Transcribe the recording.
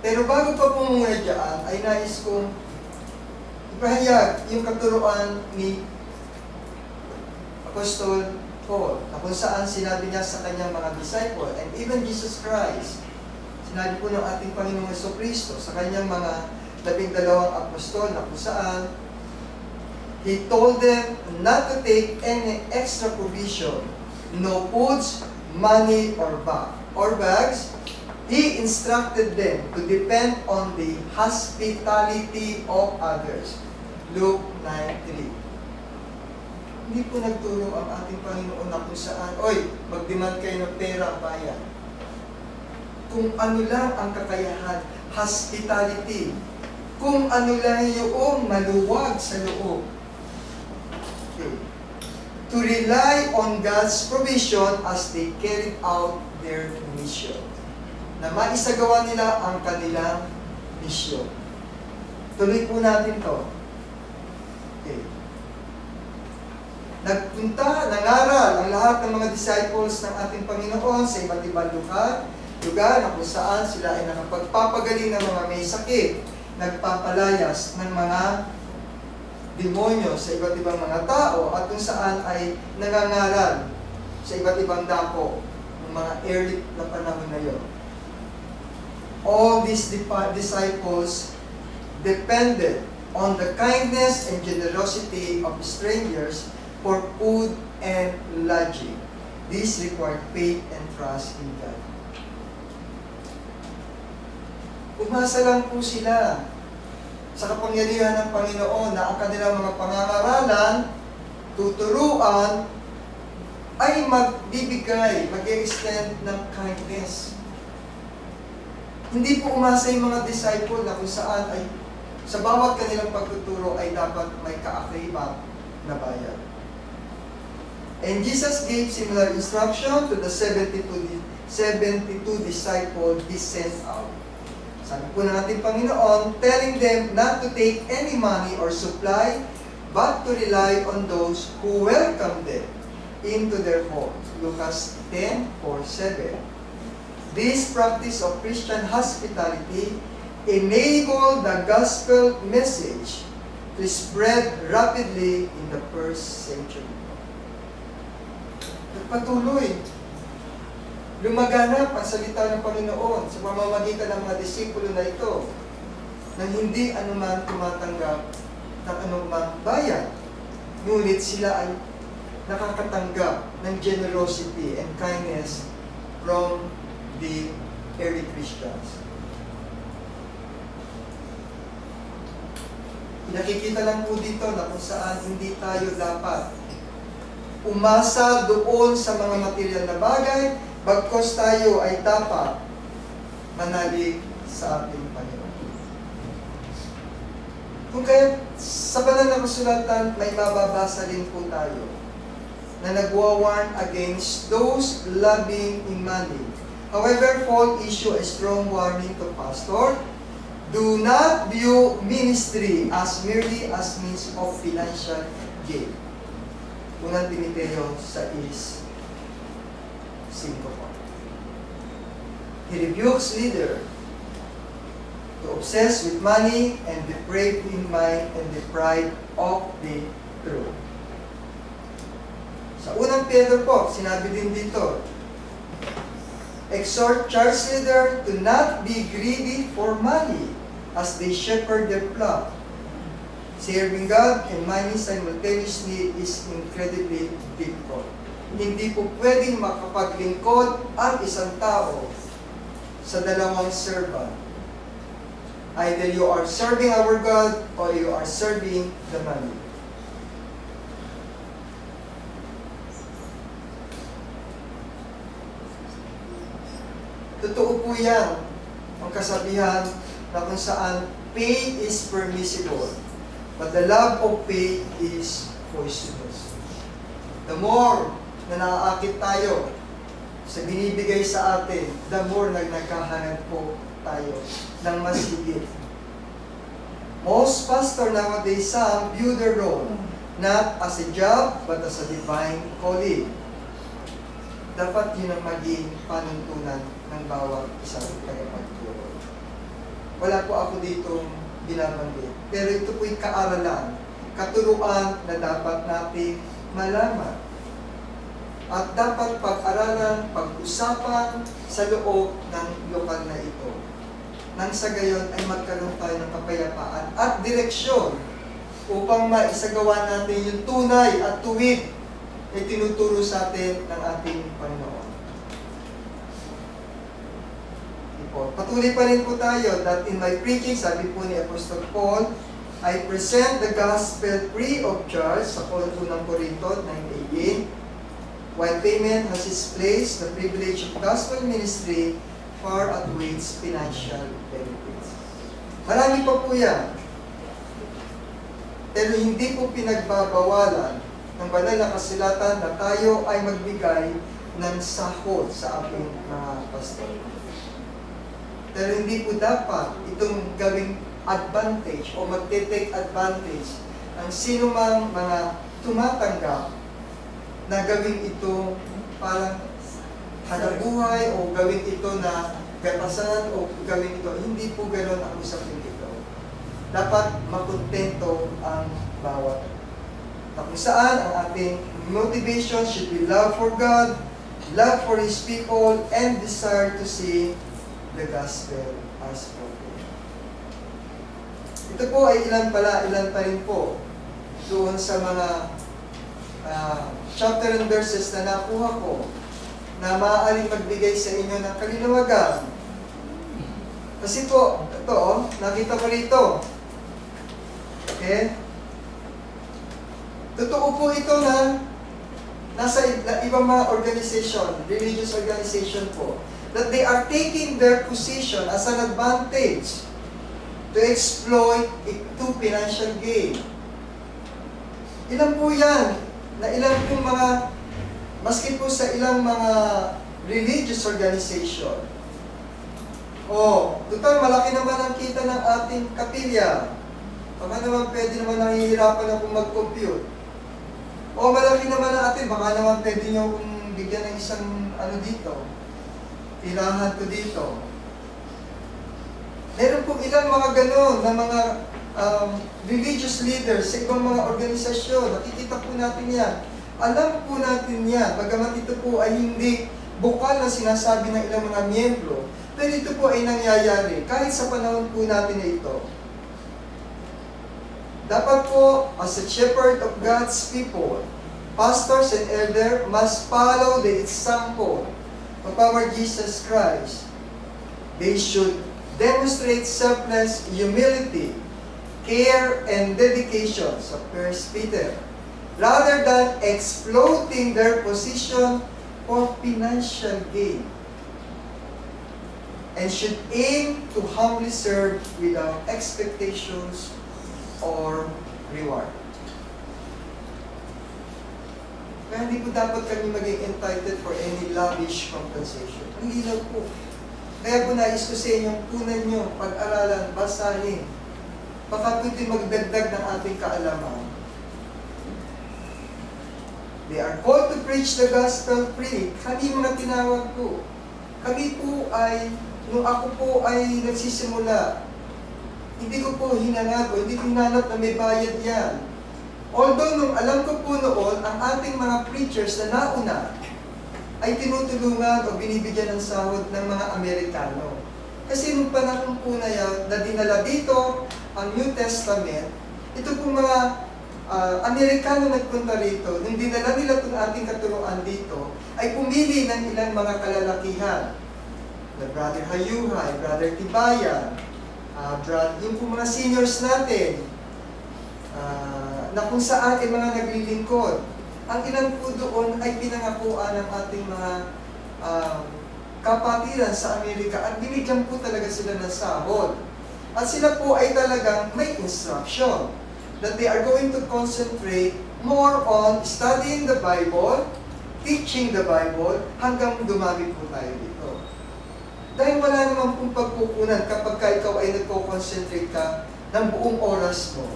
Pero bago pa po muna dyan, ay nais kong ipahayag yung katuruan ni Apostol Paul, na kung saan sinabi niya sa kanyang mga disciple, and even Jesus Christ, sinabi po ng ating Panginoong Jesucristo sa kanyang mga 12 apostol, na kung saan He told them not to take any extra provision, no foods, money, or bags. He instructed them to depend on the hospitality of others. Luke 9:3. Hindi po nagturo ang ating Panginoon na kung saan, oy, mag-demand kayo ng pera, bayan. Kung ano lang ang kakayahan, hospitality. Kung ano lang yung maluwag sa loob. Okay. To rely on God's provision as they carried out their mission. Na maisagawa nila ang kanilang misyon. Tuloy po natin to. Okay. Nangaral ang lahat ng mga disciples ng ating Panginoon sa iba't ibang lugar na kung saan sila ay nakapagpapagaling ng mga may sakit, nagpapalayas ng mga demonyo sa iba't ibang mga tao, at kung saan ay nangangaral sa iba't ibang dako ng mga early na panahon na yun. All these disciples depended on the kindness and generosity of strangers for food and lodging. This required faith and trust in God. Umasa lang po sila sa kapangyarihan ng Panginoon na ang kanilang mga pangangaralan, tuturuan, ay magbibigay, mag-extend ng kindness. Hindi po umasa yung mga disciple na kung saan ay sa bawat kanilang pagtuturo ay dapat may kaakibat na bayad. And Jesus gave similar instruction to the 72 disciples He sent out. Sabi po ng ating Panginoon, telling them not to take any money or supply, but to rely on those who welcome them into their homes. Lucas 10:4-7. This practice of Christian hospitality enabled the gospel message to spread rapidly in the first century. Patuloy, lumaganap ang salita ng Panginoon sa pamamagitan ng mga disipulo na ito, nang hindi anuman tumatanggap ng anumang bayan. Ngunit sila ay nakakatanggap ng generosity and kindness from the early Christians. Nakikita lang po dito na kung saan hindi tayo dapat umasa doon sa mga material na bagay, bagkos tayo ay dapat manalig sa ating Panginoon. Kung kaya sa banal na kasulatan, may mababasa din po tayo na nagwa-warn against those loving in money. However, Paul issue a strong warning to pastor. Do not view ministry as merely as means of financial gain. Unang Timoteo 6:5. He rebukes leader to obsess with money and depraved in mind and deprived of the truth. Sa unang Pedro po, sinabi din dito, exhort church leader to not be greedy for money as they shepherd their flock. Serving God and money simultaneously is incredibly difficult. Hindi po pwedeng makapaglingkod ang isang tao sa dalawang servant. Either you are serving our God or you are serving the money. Totoo po yan, ang kasabihan na kung saan pay is permissible, but the love of pay is poisonous. The more na naaakit tayo sa binibigay sa atin, the more na nagkahanap po tayo ng mas higit. Most pastors nowadays, some view their role not as a job, but as a divine calling. Dapat yun ang maging panuntunan ng bawat isang tagapagturo. wala po ako ditong binabanggit. Pero ito po'y kaaralan, katuruan na dapat natin malaman. At dapat pag-aralan, pag-usapan sa loob ng lokal na ito. Nang sa gayon ay magkaroon tayo ng kapayapaan at direksyon upang maisagawa natin yung tunay at tuwid na tinuturo sa atin ng ating Panginoon. Patuloy pa rin po tayo that in my preaching, sabi po ni Apostle Paul, I present the gospel free of charge sa unang Korinto 9:18. While payment has its place, the privilege of gospel ministry far outweighs financial benefits. Marami pa po yan. Pero hindi po pinagbabawalan ng banal na kasulatan na tayo ay magbigay ng sahod sa ating mga pastor. Pero hindi po dapat itong gawing advantage o magte-take advantage ang sino mang mga tumatanggap na gawin ito parang hanabuhay o gawin ito na gatasan o gawin ito. Hindi po ganoon ang usapin ito. Dapat makontento ang bawat. Kung saan ang ating motivation should be love for God, love for His people, and desire to see the gospel as spoken. Ito po ay ilan pa rin po doon sa mga chapter and verses na nakuha ko na maaaring magbigay sa inyo ng kalinawagan. Kasi po, ito nakita ko rito. Okay? Totoo po ito na nasa ibang mga organization, religious organization po, that they are taking their position as an advantage to exploit it to financial gain. Ilan po yan? Na ilan pong mga, maski po sa ilang mga religious organization. Total, malaki naman ang kita ng ating kapilya. Baka naman pwede naman nahihirapan akong mag-compute. Malaki naman ang atin, baka naman pwede nyo kung bigyan ng isang dito. Tirahan ko dito. Meron pong ilang mga ganon na mga religious leaders sa ibang mga organisasyon. Nakikita po natin yan. Alam po natin yan. Bagamat ito po ay hindi bukal na sinasabi ng ilang mga miyembro. Pero ito po ay nangyayari kahit sa panahon po natin na ito. Dapat po, as a shepherd of God's people, pastors and elder must follow the example of our Jesus Christ. They should demonstrate selfless humility, care, and dedication sa 1 Peter, rather than exploiting their position for financial gain, and should aim to humbly serve without expectations or reward. Kaya hindi po dapat kami maging entitled for any lavish compensation. Ang linaw po. Kaya po nais ko sa inyong punan nyo, pag-aralan, basahin. Baka po ito'y magdagdag ng ating kaalaman. They are called to preach the gospel freely. Kami mga tinawag po. Kami po ay, nung ako po ay nagsisimula, hindi ko po hinanap o hindi ko hinanap na may bayad yan. Although, nung alam ko po noon, ang ating mga preachers na nauna ay tinutulungan o binibigyan ng sahod ng mga Amerikano. Kasi nung panahon po na yan, na dinala dito ang New Testament, ito po mga Amerikano nagpunta rito, nung dinala nila itong ating katuruan dito, ay pumili ng ilang mga kalalakihan. The Brother Hayuhay, Brother Tibayan, yung po mga seniors natin, na kung saan ay mga naglilingkod. Ang ilan po doon ay pinangakuan ng ating mga kapatiran sa Amerika at binigyan po talaga sila ng sahod. At sila po ay talagang may instruction that they are going to concentrate more on studying the Bible, teaching the Bible, hanggang dumami po tayo dito. Dahil wala naman pong pagkukunan kapag ikaw ay nagko-concentrate ka ng buong oras mo